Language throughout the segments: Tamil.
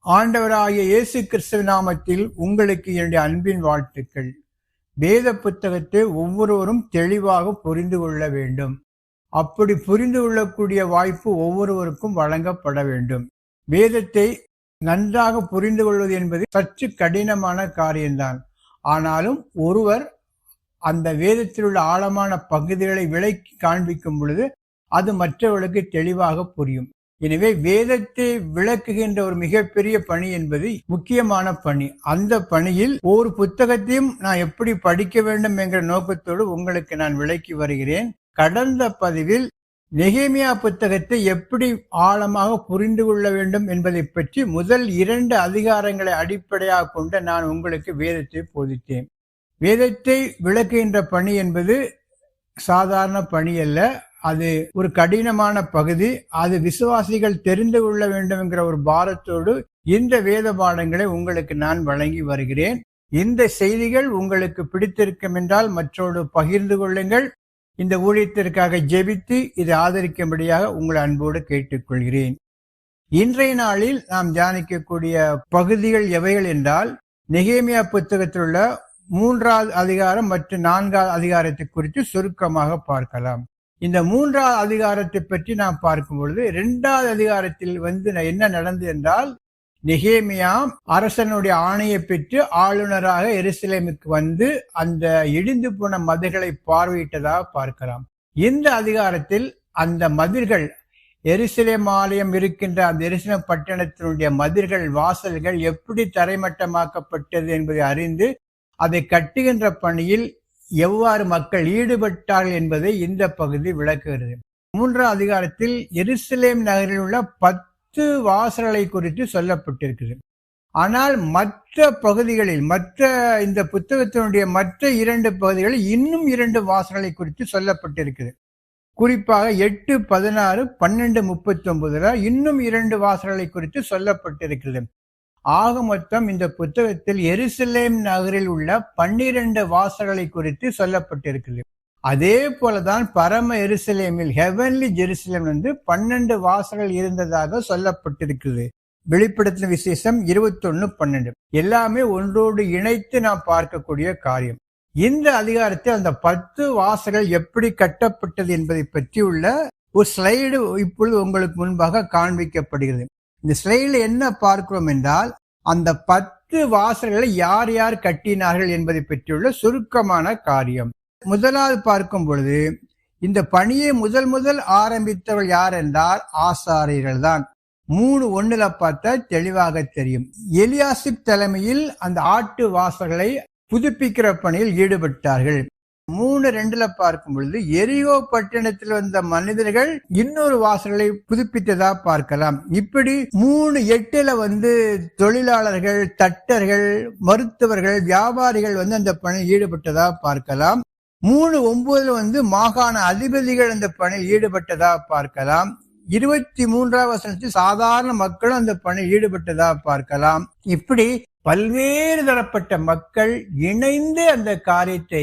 ஆண்டவராகிய இயேசு கிறிஸ்துவ நாமத்தில் உங்களுக்கு என்னுடைய அன்பின் வாழ்த்துக்கள். வேத புத்தகத்தை ஒவ்வொருவரும் தெளிவாக புரிந்து கொள்ள வேண்டும். அப்படி புரிந்து கொள்ளக்கூடிய வாய்ப்பு ஒவ்வொருவருக்கும் வழங்கப்பட வேண்டும். வேதத்தை நன்றாக புரிந்து கொள்வது என்பது சற்று கடினமான காரியம்தான். ஆனாலும் ஒருவர் அந்த வேதத்தில் உள்ள ஆழமான பகுதிகளை விளக்கி காண்பிக்கும் பொழுது அது மற்றவர்களுக்கு தெளிவாக புரியும். எனவே வேதத்தை விளக்குகின்ற ஒரு மிகப்பெரிய பணி என்பது முக்கியமான பணி. அந்த பணியில் ஒரு புத்தகத்தையும் நான் எப்படி படிக்க வேண்டும் என்கிற நோக்கத்தோடு உங்களுக்கு நான் விளக்கி வருகிறேன். கடந்த பதிவில் நெகேமியா புத்தகத்தை எப்படி ஆழமாக புரிந்து கொள்ள வேண்டும் என்பதை பற்றி முதல் 2 அதிகாரங்களை அடிப்படையாக கொண்டு நான் உங்களுக்கு வேதத்தை போதித்தேன். வேதத்தை விளக்குகின்ற பணி என்பது சாதாரண பணி அல்ல. அது ஒரு கடினமான பகுதி. அது விசுவாசிகள் தெரிந்து கொள்ள வேண்டும் என்கிற ஒரு பாரத்தோடு இந்த வேத பாடங்களை உங்களுக்கு நான் வழங்கி வருகிறேன். இந்த செய்திகள் உங்களுக்கு பிடித்திருக்கும் என்றால் மற்றோடு பகிர்ந்து கொள்ளுங்கள். இந்த ஊழியத்திற்காக ஜெபித்து இதை ஆதரிக்கும்படியாக உங்களை அன்போடு கேட்டுக்கொள்கிறேன். இன்றைய நாளில் நாம் தியானிக்கக்கூடிய பகுதிகள் எவைகள் என்றால், நெகேமியா புத்தகத்தில் உள்ள 3வது அதிகாரம் மற்றும் 4வது அதிகாரத்தை குறித்து சுருக்கமாக பார்க்கலாம். இந்த 3வது அதிகாரத்தை பற்றி நாம் பார்க்கும் பொழுது 2வது அதிகாரத்தில் என்ன நடந்தது என்றால், நெகேமியா அரசனுடைய ஆணையை பெற்று ஆளுநராக எருசலேமுக்கு வந்து அந்த இடிந்து போன மதில்களை பார்வையிட்டதாக பார்க்கலாம். இந்த அதிகாரத்தில் அந்த மதில்கள், எருசலேம் ஆலயம் இருக்கின்ற அந்த எருசலேம் பட்டணத்தினுடைய மதில்கள், வாசல்கள் எப்படி தரைமட்டமாக்கப்பட்டது என்பதை அறிந்து அதை கட்டுகின்ற பணியில் எவ்வாறு மக்கள் ஈடுபட்டார்கள் என்பதை இந்த பகுதி விளக்குகிறது. 3வது அதிகாரத்தில் எருசலேம் நகரில் உள்ள 10 வாசல்களை குறித்து சொல்லப்பட்டிருக்கிறது. ஆனால் மற்ற பகுதிகளில், இந்த புத்தகத்தினுடைய மற்ற 2 பகுதிகளில் இன்னும் 2 வாசல்களை குறித்து சொல்லப்பட்டிருக்கிறது. குறிப்பாக 8:16, 12:39 இன்னும் 2 வாசல்களை குறித்து சொல்லப்பட்டிருக்கிறது. ஆக மொத்தம் இந்த புத்தகத்தில் எருசலேம் நகரில் உள்ள 12 வாசல்களை குறித்து சொல்லப்பட்டிருக்கிறது. அதே போலதான் பரம எருசலேமில், ஹெவன்லி ஜெருசலேம் 12 வாசல்கள் இருந்ததாக சொல்லப்பட்டிருக்கிறது. வெளிப்படுத்தின விசேஷம் 21:12 எல்லாமே ஒன்றோடு இணைத்து நாம் பார்க்கக்கூடிய காரியம். இந்த அதிகாரத்தில் அந்த 10 வாசல்கள் எப்படி கட்டப்பட்டது என்பதை பற்றி உள்ள ஒரு ஸ்லைடு இப்பொழுது உங்களுக்கு முன்பாக காண்பிக்கப்படுகிறது. இந்த ஸ்லைடில் என்ன பார்க்கிறோம் என்றால், அந்த 10 வாசல்களை யார் யார் கட்டினார்கள் என்பதை பற்றியுள்ள சுருக்கமான காரியம். முதலாவது பார்க்கும் பொழுது இந்த பணியை முதல் ஆரம்பித்தவர்கள் யார் என்றால் ஆசாரியர்கள் தான். 3:1 பார்த்தா தெளிவாக தெரியும். எலியாசிப் தலைமையில் அந்த ஆட்டு வாசல்களை புதுப்பிக்கிற பணியில் ஈடுபட்டார்கள். 3:2 பார்க்கும் பொழுது எரிகோ பட்டணத்தில் வந்த மனிதர்கள் இன்னொரு வாசல்களை புதுப்பித்ததா பார்க்கலாம். இப்படி 3:8 தொழிலாளர்கள், தட்டர்கள், மருத்துவர்கள், வியாபாரிகள் அந்த பணியில் ஈடுபட்டதா பார்க்கலாம். 3:9 மாகாண அதிபதிகள் அந்த பணியில் ஈடுபட்டதா பார்க்கலாம். 23வது வசனத்தில் சாதாரண மக்களும் அந்த பணியில் ஈடுபட்டதா பார்க்கலாம். இப்படி பல்வேறு தரப்பட்ட மக்கள் இணைந்து அந்த காரியத்தை,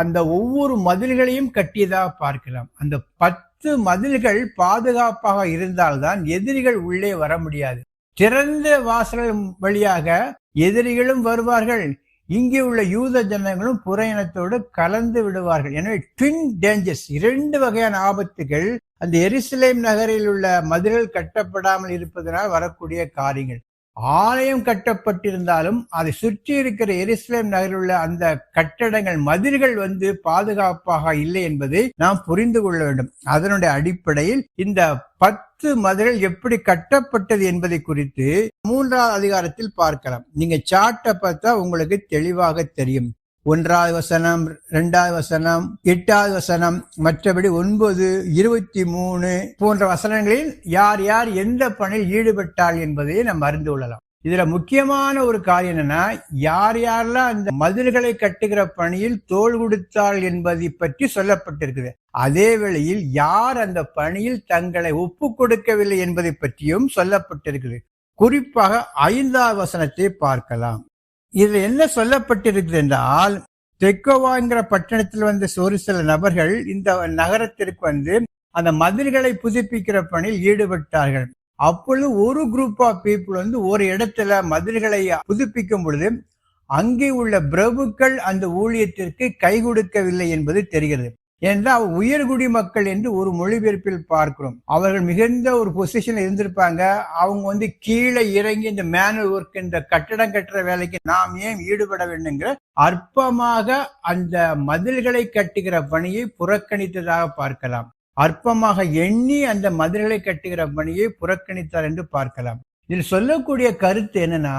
அந்த ஒவ்வொரு மதில்களையும் கட்டியதாக பார்க்கலாம். அந்த 10 மதில்கள் பாதுகாப்பாக இருந்தால்தான் எதிரிகள் உள்ளே வர முடியாது. திறந்த வாசல்கள் வழியாக எதிரிகளும் வருவார்கள், இங்கே உள்ள யூத ஜனங்களும் புற இனத்தோடு கலந்து விடுவார்கள். எனவே ட்வின் டேஞ்சர்ஸ், 2 வகையான ஆபத்துகள் அந்த எருசலேம் நகரில் உள்ள மதில்கள் கட்டப்படாமல் இருப்பதனால் வரக்கூடிய காரியங்கள். ஆலயம் கட்டப்பட்டிருந்தாலும் அதை சுற்றி இருக்கிற எருசலேம் நகரில் உள்ள அந்த கட்டடங்கள், மதில்கள் பாதுகாப்பாக இல்லை என்பதை நாம் புரிந்து கொள்ள வேண்டும். அதனுடைய அடிப்படையில் இந்த 10 மதில்கள் எப்படி கட்டப்பட்டது என்பதை குறித்து 3வது அதிகாரத்தில் பார்க்கலாம். நீங்க சார்ட்டை பார்த்தா உங்களுக்கு தெளிவாக தெரியும். 1வது வசனம், 2வது வசனம், 8வது வசனம், மற்றபடி 9, 23 போன்ற வசனங்களில் யார் யார் எந்த பணியில் ஈடுபட்டாள் என்பதை நாம் அறிந்து கொள்ளலாம். இதுல முக்கியமான ஒரு காரியம் என்னன்னா, யார் யாரெல்லாம் அந்த மதில்களை கட்டுகிற பணியில் தோள் கொடுத்தாள் என்பதை பற்றி சொல்லப்பட்டிருக்குது. அதே வேளையில் யார் அந்த பணியில் தங்களை ஒப்பு கொடுக்கவில்லை என்பதை பற்றியும் சொல்லப்பட்டிருக்குது. குறிப்பாக 5வது வசனத்தை பார்க்கலாம். இதுல என்ன சொல்லப்பட்டிருக்கிறது என்றால், தெக்கோவாங்கிற பட்டணத்தில் வந்த ஒரு சில நபர்கள் இந்த நகரத்திற்கு அந்த மதில்களை புதுப்பிக்கிற பணியில் ஈடுபட்டார்கள். அப்பொழுது ஒரு குரூப் ஆஃப் பீப்புள் ஒரு இடத்துல மதில்களை புதுப்பிக்கும் பொழுது அங்கே உள்ள பிரபுக்கள் அந்த ஊழியத்திற்கு கை கொடுக்கவில்லை என்பது தெரிகிறது. என்றால் உயர்குடி மக்கள் என்று ஒரு மொழிபெயர்ப்பில் பார்க்கிறோம். அவர்கள் மிகுந்த ஒரு பொசிஷன்ல இருந்திருப்பாங்க. அவங்க கீழே இறங்கி இந்த மேனுவல் ஒர்க், இந்த கட்டடம் கட்டுற வேலைக்கு நாம் ஏன் ஈடுபட வேண்டுங்கிற அற்பமாக அந்த மதில்களை கட்டுகிற பணியை புறக்கணித்ததாக பார்க்கலாம். அற்பமாக எண்ணி அந்த மதில்களை கட்டுகிற பணியை புறக்கணித்தார் என்று பார்க்கலாம். இதில் சொல்லக்கூடிய கருத்து என்னன்னா,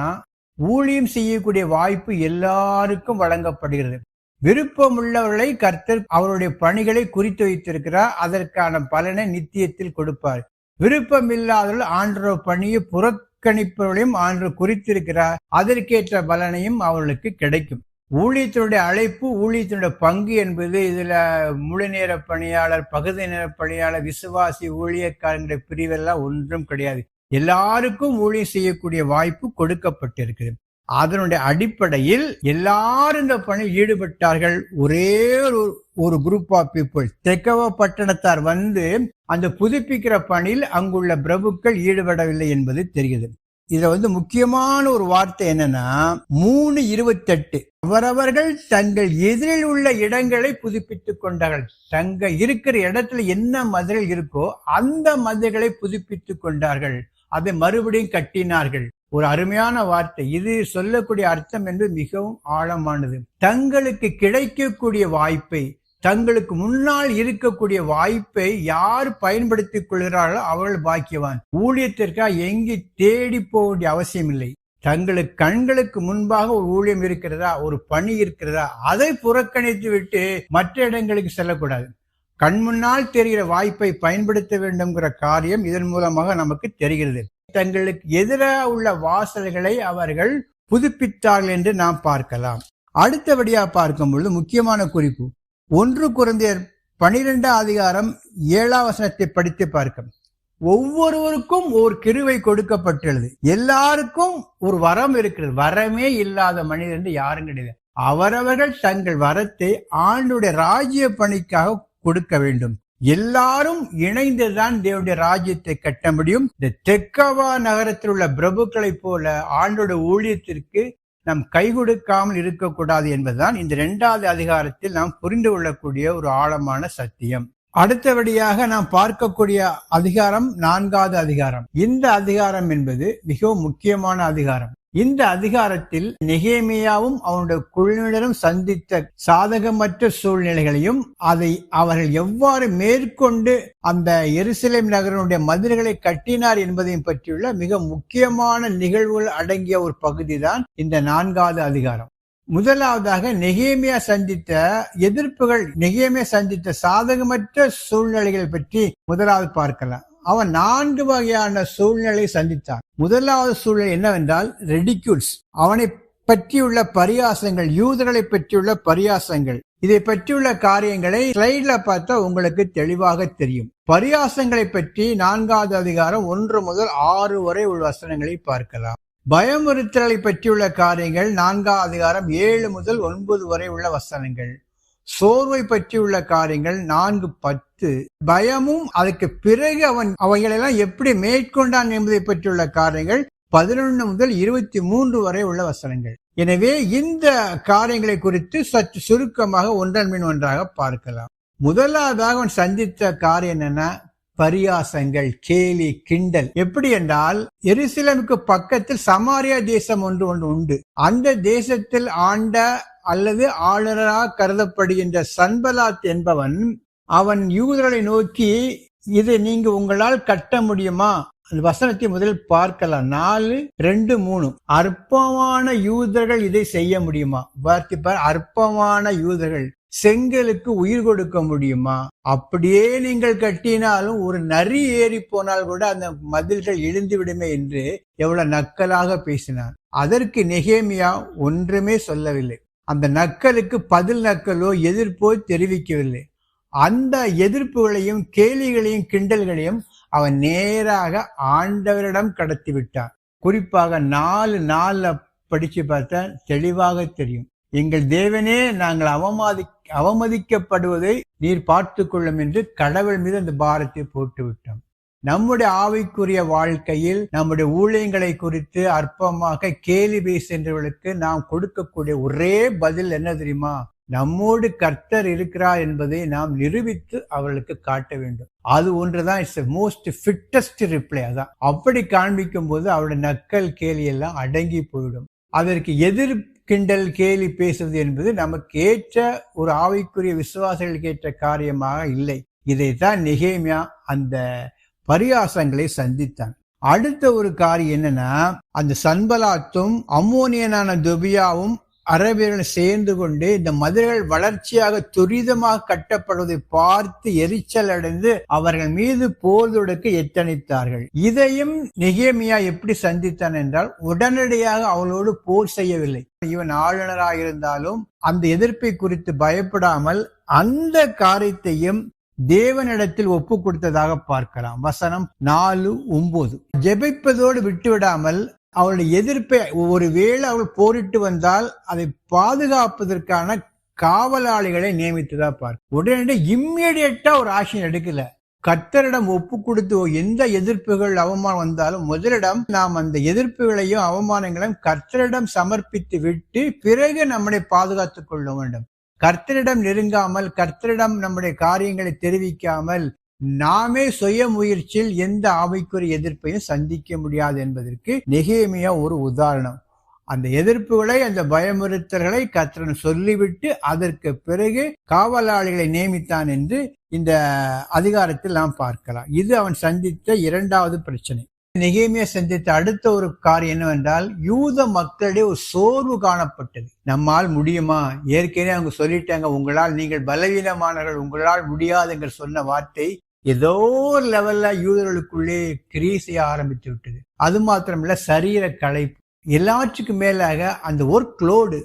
ஊழியம் செய்யக்கூடிய வாய்ப்பு எல்லாருக்கும் வழங்கப்படுகிறது. விருப்பமுள்ளவர்களை கர்த்தர் அவருடைய பணிகளை குறித்து வைத்திருக்கிறார். அதற்கான பலனை நித்தியத்தில் கொடுப்பார். விருப்பம் இல்லாதவர்கள் ஆண்டவர் பணியை புறக்கணிப்பவர்களையும் ஆண்டவர் குறித்திருக்கிறார். அதற்கேற்ற பலனையும் அவர்களுக்கு கிடைக்கும். ஊழியத்தினுடைய அழைப்பு, ஊழியத்தினுடைய பங்கு என்பது இதுல முழு நேர பணியாளர், பகுதி நேர பணியாளர், விசுவாசி, ஊழியக்காரங்களுடைய பிரிவெல்லாம் ஒன்றும் கிடையாது. எல்லாருக்கும் ஊழியம் செய்யக்கூடிய வாய்ப்பு கொடுக்கப்பட்டிருக்கிறது. அதனுடைய அடிப்படையில் எல்லாரும் இந்த பணியில் ஈடுபட்டார்கள். ஒரே ஒரு குரூப் ஆஃப் பீப்புள், தெக்கவ பட்டணத்தார் அந்த புதுப்பிக்கிற பணியில் அங்குள்ள பிரபுக்கள் ஈடுபடவில்லை என்பது தெரிகிறது. இதுல முக்கியமான ஒரு வார்த்தை என்னன்னா 3:28, அவரவர்கள் தங்கள் எதிரில் உள்ள இடங்களை புதுப்பித்துக் கொண்டார்கள். தங்க இருக்கிற இடத்துல என்ன மதில் இருக்கோ அந்த மதில்களை புதுப்பித்துக் கொண்டார்கள். அதை மறுபடியும் கட்டினார்கள். ஒரு அருமையான வார்த்தை. இது சொல்லக்கூடிய அர்த்தம் என்று மிகவும் ஆழமானது. தங்களுக்கு கிடைக்கக்கூடிய வாய்ப்பை, தங்களுக்கு முன்னால் இருக்கக்கூடிய வாய்ப்பை யார் பயன்படுத்திக் கொள்கிறார்களோ அவர்கள் பாக்கியவான். ஊழியத்திற்காக எங்கே தேடி போக வேண்டிய அவசியம் இல்லை. தங்களுக்கு கண்களுக்கு முன்பாக ஒரு ஊழியம் இருக்கிறதா, ஒரு பணி இருக்கிறதா, அதை புறக்கணித்து விட்டு மற்ற இடங்களுக்கு செல்லக்கூடாது. கண் முன்னால் தெரிகிற வாய்ப்பை பயன்படுத்த வேண்டும்ங்கிற காரியம் இதன் மூலமாக நமக்கு தெரிகிறது. தங்களுக்கு எதிராக உள்ள வாசல்களை அவர்கள் புதுப்பித்தார்கள் என்று நாம் பார்க்கலாம். அடுத்தபடியாக பார்க்கும் பொழுது முக்கியமான குறிப்பு 1 கொரிந்தியர் 12:7 படித்து பார்க்க, ஒவ்வொருவருக்கும் ஒரு கிருபை கொடுக்கப்பட்டுள்ளது. எல்லாருக்கும் ஒரு வரம் இருக்கிறது. வரமே இல்லாத மனிதன் என்று யாரும் கிடையாது. அவரவர்கள் தங்கள் வரத்தை ஆண்டுடைய ராஜ்ய பணிக்காக கொடுக்க வேண்டும். எல்லாரும் இணைந்துதான் தேவனுடைய ராஜ்யத்தை கட்ட முடியும். இந்த தெக்கவா நகரத்தில் உள்ள பிரபுக்களை போல ஆண்டோட ஊழியத்திற்கு நாம் கை கொடுக்காமல் இருக்கக்கூடாது என்பதுதான் இந்த 2வது அதிகாரத்தில் நாம் புரிந்து கொள்ளக்கூடிய ஒரு ஆழமான சத்தியம். அடுத்தபடியாக நாம் பார்க்கக்கூடிய அதிகாரம் 4வது அதிகாரம். இந்த அதிகாரம் என்பது மிகவும் முக்கியமான அதிகாரம். இந்த அதிகாரத்தில் நெகேமியாவும் அவனுடைய குழுவினரும் சந்தித்த சாதகமற்ற சூழ்நிலைகளையும் அதை அவர்கள் எவ்வாறு மேற்கொண்டு அந்த எருசலேம் நகரனுடைய மதில்களை கட்டினார் என்பதையும் பற்றியுள்ள மிக முக்கியமான நிகழ்வுகள் அடங்கிய ஒரு பகுதி தான் இந்த 4வது அதிகாரம். முதலாவதாக நெகேமியா சந்தித்த எதிர்ப்புகள், நெகேமியா சந்தித்த சாதகமற்ற சூழ்நிலைகள் பற்றி முதலாவது பார்க்கலாம். அவன் 4 வகையான சூழ்நிலை சந்தித்தான். முதலாவது சூழ்நிலை என்னவென்றால் ரெடிக்யூல்ஸ், அவனை பற்றியுள்ள பரியாசங்கள், யூதர்களை பற்றியுள்ள பரியாசங்கள். இதை பற்றியுள்ள காரியங்களை ஸ்லைட்ல பார்த்தா உங்களுக்கு தெளிவாக தெரியும். பரியாசங்களை பற்றி 4வது அதிகாரம் 1 முதல் 6 வரை உள்ள வசனங்களை பார்க்கலாம். பயமுறுத்தலை பற்றியுள்ள காரியங்கள் 4வது அதிகாரம் 7 முதல் 9 வரை உள்ள வசனங்கள். சோர்வை பற்றியுள்ள காரியங்கள் 4:10. பயமும் அதுக்கு பிறகு அவன் அவைகளெல்லாம் எப்படி மேற்கொண்டான் என்பதை பற்றியுள்ள காரியங்கள் 11 முதல் 23 வரை உள்ள வசனங்கள். எனவே இந்த காரியங்களை குறித்து சற்று சுருக்கமாக ஒன்றன் பின் ஒன்றாக பார்க்கலாம். முதலாவதாக அவன் சந்தித்த காரியம் என்னன்னா பரியாசங்கள், கேலி, கிண்டல். எப்படி என்றால் எருசலேமுக்கு பக்கத்தில் சமாரியா தேசம் ஒன்று உண்டு. அந்த தேசத்தில் ஆண்ட அல்லது ஆளுநராக கருதப்படுகின்ற சன்பலாத் என்பவன் அவன் யூதர்களை நோக்கி, இதை நீங்க உங்களால் கட்ட முடியுமா? அந்த வசனத்தை முதல் பார்க்கலாம். 4:2-3. அற்பமான யூதர்கள் இதை செய்ய முடியுமா? பார்த்திப்பார், அற்பமான யூதர்கள் செங்கலுக்கு உயிர் கொடுக்க முடியுமா? அப்படியே நீங்கள் கட்டினாலும் ஒரு நரி ஏறி போனால் கூட அந்த மதில்கள் இழுந்து விடுமே என்று எவ்வளவு நக்கலாக பேசினார். அதற்கு நெகேமியா ஒன்றுமே சொல்லவில்லை. அந்த நக்கலுக்கு பதில் நக்கலோ எதிர்ப்போ தெரிவிக்கவில்லை. அந்த எதிர்ப்புகளையும் கேலிகளையும் கிண்டல்களையும் அவன் நேராக ஆண்டவரிடம் கடத்தி விட்டான். குறிப்பாக 4:4 படிச்சு பார்த்தா தெளிவாக தெரியும். எங்கள் தேவனே, நாங்கள் அவமதிக்கப்படுவதை நீர் பார்த்து கொள்ளும் என்று கடவுள் மீது அந்த பாரத்தை போட்டு விட்டோம். நம்முடைய ஆவிக்குரிய வாழ்க்கையில் நம்முடைய ஊழியங்களை குறித்து அற்பமாக கேலி பேசுகின்றவர்களுக்கு நாம் கொடுக்கக்கூடிய ஒரே பதில் என்ன தெரியுமா? நம்மோடு கர்த்தர் இருக்கிறார் என்பதை நாம் நிரூபித்து அவர்களுக்கு காட்ட வேண்டும். அது ஒன்றுதான் இட்ஸ் மோஸ்ட் ஃபிட்டஸ்ட் ரிப்ளை. அதான் அப்படி காண்பிக்கும் போது அவருடைய நக்கல் கேலி எல்லாம் அடங்கி போயிடும். அதற்கு எதிர் கிண்டல் கேலி பேசுவது என்பது நமக்கு ஏற்ற ஒரு ஆவிக்குரிய விசுவாசிகளுக்கு ஏற்ற காரியமாக இல்லை. இதைத்தான் நெகேமியா அந்த பரியாசங்களை சந்தித்தான். அடுத்த ஒரு காரியம் என்னன்னா, அந்த சன்பலாத்தும் அம்மோனியனான தொபியாவும் அரபியர்கள் சேர்ந்து கொண்டு இந்த மதில்கள் வளர்ச்சியாக துரிதமாக கட்டப்படுவதை பார்த்து எரிச்சல் அடைந்து அவர்கள் மீது போர் தொடுக்க எத்தனித்தார்கள். இதையும் நெகேமியா எப்படி சந்தித்தான் என்றால், உடனடியாக அவளோடு போர் செய்யவில்லை. இவன் ஆளுநராக இருந்தாலும் அந்த எதிர்ப்பை குறித்து பயப்படாமல் அந்த காரியத்தையும் தேவனிடத்தில் ஒப்பு கொடுத்ததாக பார்க்கலாம். வசனம் 4:9. ஜெபிப்பதோடு விட்டுவிடாமல் அவளுடைய எதிர்ப்பை, ஒருவேளை அவள் போரிட்டு வந்தால் அதை பாதுகாப்பதற்கான காவலாளிகளை நியமித்ததா பார்க்க. உடனே இம்மிடியட்டா ஒரு ஆக்ஷன் எடுக்கல. கர்த்தரிடம் ஒப்பு கொடுத்து எந்த எதிர்ப்புகள் அவமானம் வந்தாலும் முதலிடம் நாம் அந்த எதிர்ப்புகளையும் அவமானங்களையும் கர்த்தரிடம் சமர்ப்பித்து விட்டு பிறகு நம்மை பாதுகாத்துக் கொள்ள வேண்டும். கர்த்தரிடம் நெருங்காமல், கர்த்தரிடம் நம்முடைய காரியங்களை தெரிவிக்காமல் நாமே சுய முயற்சியில் எந்த ஆவிக்குரிய எதிர்ப்பையும் சந்திக்க முடியாது என்பதற்கு நெகேமியா ஒரு உதாரணம். அந்த எதிர்ப்புகளை, அந்த பயமுறுத்தல்களை கர்த்தரிடம் சொல்லிவிட்டு அதற்கு பிறகு காவலாளிகளை நியமித்தான் என்று இந்த அதிகாரத்தில் நாம் பார்க்கலாம். இது அவன் சந்தித்த இரண்டாவது பிரச்சனை. நெகேமியா சந்தித்த அடுத்த ஒரு காரியம் என்னவென்றால், யூத மக்களிடையே ஒரு சோர்வு காணப்பட்டது. நம்மால் முடியுமா? ஏற்கனவே அவங்க சொல்லிட்டாங்க, உங்களால், நீங்கள் பலவீனமானவர்கள், உங்களால் முடியாதுங்கிற சொன்ன வார்த்தை ஏதோ ஒரு லெவல்ல யூதர்களுக்குள்ளே கிரியை செய்ய ஆரம்பித்து விட்டது. அது மாத்திரமல்ல, சரீர களைப்பு, எல்லாற்றுக்கும் மேலாக அந்த ஒர்க் லோடு,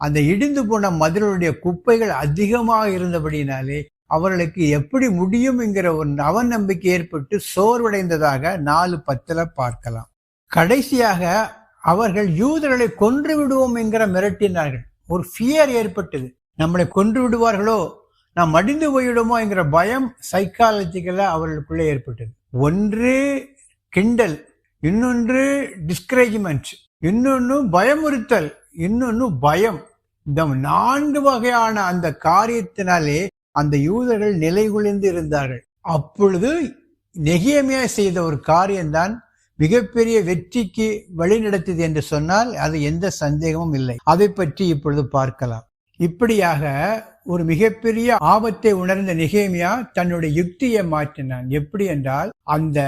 அந்த இடிந்து போன மதிலுடைய குப்பைகள் அதிகமாக இருந்தபடினாலே அவர்களுக்கு எப்படி முடியும் என்கிற ஒரு அவநம்பிக்கை ஏற்பட்டு சோர்வடைந்ததாக 4:10 பார்க்கலாம். கடைசியாக அவர்கள் யூதர்களை கொன்று விடுவோம் என்கிற மிரட்டினார்கள். ஒரு ஃபியர் ஏற்பட்டது. நம்மளை கொன்று விடுவார்களோ, நாம் மடிந்து போயிடுமோ என்கிற பயம் சைக்காலஜிக்கலா அவர்களுக்குள்ளே ஏற்பட்டது. ஒன்று கிண்டல், இன்னொன்று டிஸ்கரேஜ்மெண்ட், இன்னொன்னு பயமுறுத்தல், இன்னொன்னு பயம். இந்த 4 வகையான அந்த காரியத்தினாலே அந்த யூதர்கள் நிலைகுலைந்து இருந்தார்கள். அப்பொழுது நெகேமியா செய்த ஒரு காரியம்தான் மிகப்பெரிய வெற்றிக்கு வழிநடத்தியது என்று சொன்னால் அது எந்த சந்தேகமும் இல்லை. அதை பற்றி இப்பொழுது பார்க்கலாம். இப்படியாக ஒரு மிகப்பெரிய ஆபத்தை உணர்ந்த நெகேமியா தன்னுடைய யுக்தியை மாற்றினான். எப்படி என்றால், அந்த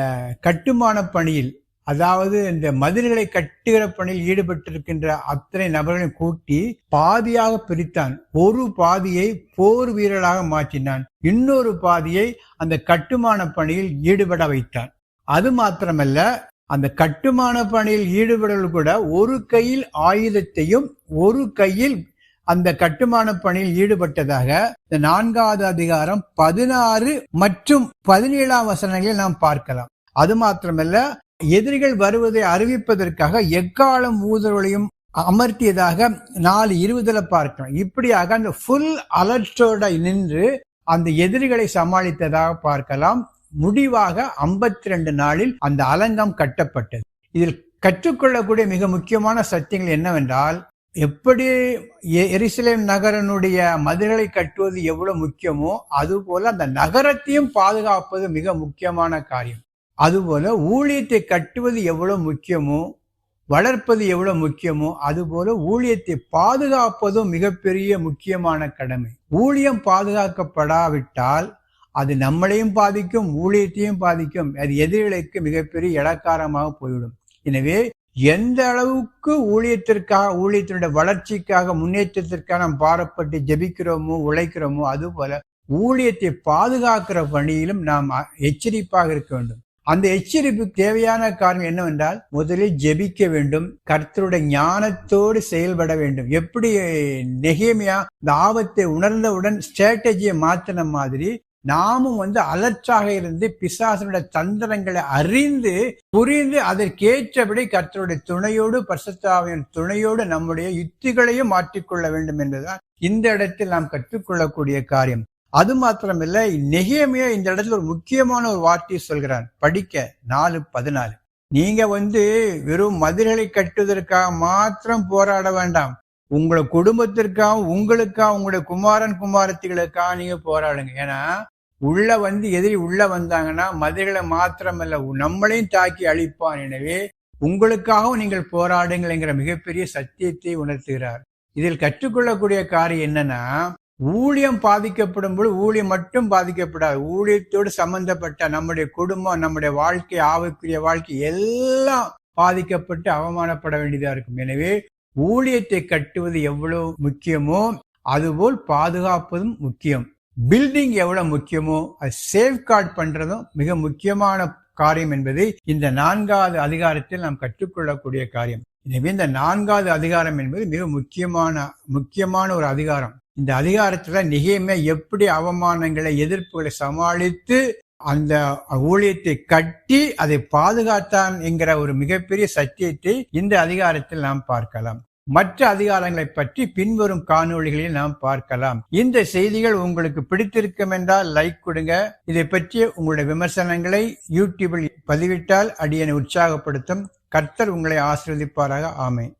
கட்டுமான பணியில், அதாவது இந்த மதில்களை கட்டுகிற பணியில் ஈடுபட்டிருக்கின்ற அத்தனை நபர்களையும் கூட்டி பாதியாக பிரித்தான். ஒரு பாதியை போர் வீரர்களாக மாற்றினான், இன்னொரு பாதியை அந்த கட்டுமான பணியில் ஈடுபட வைத்தான். அது மாத்திரமல்ல, அந்த கட்டுமான பணியில் ஈடுபடுவர்கள் கூட ஒரு கையில் ஆயுதத்தையும் ஒரு கையில் அந்த கட்டுமான பணியில் ஈடுபட்டதாக இந்த 4வது அதிகாரம் 16 மற்றும் 17 வசனங்களில் நாம் பார்க்கலாம். அது மாத்திரமல்ல, எதிரிகள் வருவதை அறிவிப்பதற்காக எக்காலம் ஊதுவலையும் அமர்த்தியதாக 4:20 பார்க்கலாம். இப்படியாக அந்த ஃபுல் அலர்ட்டோட நின்று அந்த எதிரிகளை சமாளித்ததாக பார்க்கலாம். முடிவாக 52 நாளில் அந்த அலங்கம் கட்டப்பட்டது. இதில் கற்றுக்கொள்ளக்கூடிய மிக முக்கியமான சத்தியங்கள் என்னவென்றால், எப்படி எருசலேம் நகரனுடைய மதில்களை கட்டுவது எவ்வளவு முக்கியமோ அதுபோல அந்த நகரத்தையும் பாதுகாப்பது மிக முக்கியமான காரியம். அதுபோல ஊழியத்தை கட்டுவது எவ்வளவு முக்கியமோ, வளர்ப்பது எவ்வளவு முக்கியமோ, அதுபோல ஊழியத்தை பாதுகாப்பதும் மிகப்பெரிய முக்கியமான கடமை. ஊழியம் பாதுகாக்கப்படாவிட்டால் அது நம்மளையும் பாதிக்கும், ஊழியத்தையும் பாதிக்கும். அது எதிரிகளுக்கு மிகப்பெரிய இலக்காரமாக போய்விடும். எனவே எந்த அளவுக்கு ஊழியத்தினுடைய வளர்ச்சிக்காக, முன்னேற்றத்திற்காக நாம் பாரப்பட்டு ஜெபிக்கிறோமோ, உழைக்கிறோமோ, அதுபோல ஊழியத்தை பாதுகாக்கிற பணியிலும் நாம் எச்சரிப்பாக இருக்க வேண்டும். அந்த எச்சரிப்புக்கு தேவையான காரணம் என்னவென்றால், முதலில் ஜெபிக்க வேண்டும், கர்த்தருடைய ஞானத்தோடு செயல்பட வேண்டும். எப்படி நெகேமியா இந்த ஆபத்தை உணர்ந்தவுடன் ஸ்ட்ராட்டஜியை மாற்றின மாதிரி நாமும் அலர்ட்டாக இருந்து பிசாசனுடைய தந்திரங்களை அறிந்து புரிந்து அதற்கேற்றபடி கர்த்தருடைய துணையோடு, பரிசுத்த ஆவியின் துணையோடு நம்முடைய யுக்திகளையும் மாற்றிக்கொள்ள வேண்டும் என்பதுதான் இந்த இடத்தில் நாம் கற்றுக்கொள்ளக்கூடிய காரியம். அது மாத்திரமில்ல, நெகேமியா இந்த இடத்துல ஒரு முக்கியமான ஒரு வார்த்தையை சொல்கிறான். படிக்க 4:14. நீங்க வெறும் மதில்களை கட்டுவதற்காக மாத்திரம் போராட வேண்டாம். உங்களை குடும்பத்திற்காக, உங்களுக்காக, உங்களுடைய குமாரன் குமாரத்திகளுக்காக நீங்க போராடுங்க. ஏன்னா உள்ள எதிரி உள்ள வந்தாங்கன்னா மதில்களை மாத்திரமல்ல நம்மளையும் தாக்கி அழிப்பான். எனவே உங்களுக்காகவும் நீங்கள் போராடுங்கள் என்கிற மிகப்பெரிய சத்தியத்தை உணர்த்துகிறார். இதில் கற்றுக்கொள்ளக்கூடிய காரியம் என்னன்னா, ஊழியம் பாதிக்கப்படும் போது ஊழியம் மட்டும் பாதிக்கப்படாது. ஊழியத்தோடு சம்பந்தப்பட்ட நம்முடைய குடும்பம், நம்முடைய வாழ்க்கை, ஆவிக்குரிய வாழ்க்கை எல்லாம் பாதிக்கப்பட்டு அவமானப்பட வேண்டியதா இருக்கும். எனவே ஊழியத்தை கட்டுவது எவ்வளவு முக்கியமோ அதுபோல் பாதுகாப்பதும் முக்கியம். பில்டிங் எவ்வளவு முக்கியமோ அது சேஃப்கார்ட் பண்றதும் மிக முக்கியமான காரியம் என்பது இந்த 4வது அதிகாரத்தில் நாம் கற்றுக்கொள்ளக்கூடிய காரியம். எனவே இந்த 4வது அதிகாரம் என்பது மிக முக்கியமான ஒரு அதிகாரம். இந்த அதிகாரத்துல நெகேமியா எப்படி அவமானங்களை, எதிர்ப்புகளை சமாளித்து அந்த ஊழியத்தை கட்டி அதை பாதுகாத்தான் என்கிற ஒரு மிகப்பெரிய சத்தியத்தை இந்த அதிகாரத்தில் நாம் பார்க்கலாம். மற்ற அதிகாரங்களை பற்றி பின்வரும் காணொளிகளில் நாம் பார்க்கலாம். இந்த செய்திகள் உங்களுக்கு பிடித்திருக்கும் என்றால் லைக் கொடுங்க. இதை பற்றிய உங்களுடைய விமர்சனங்களை யூடியூபில் பதிவிட்டால் அடியனை உற்சாகப்படுத்தும். கர்த்தர் உங்களை ஆசீர்வதிப்பாராக. ஆமென்.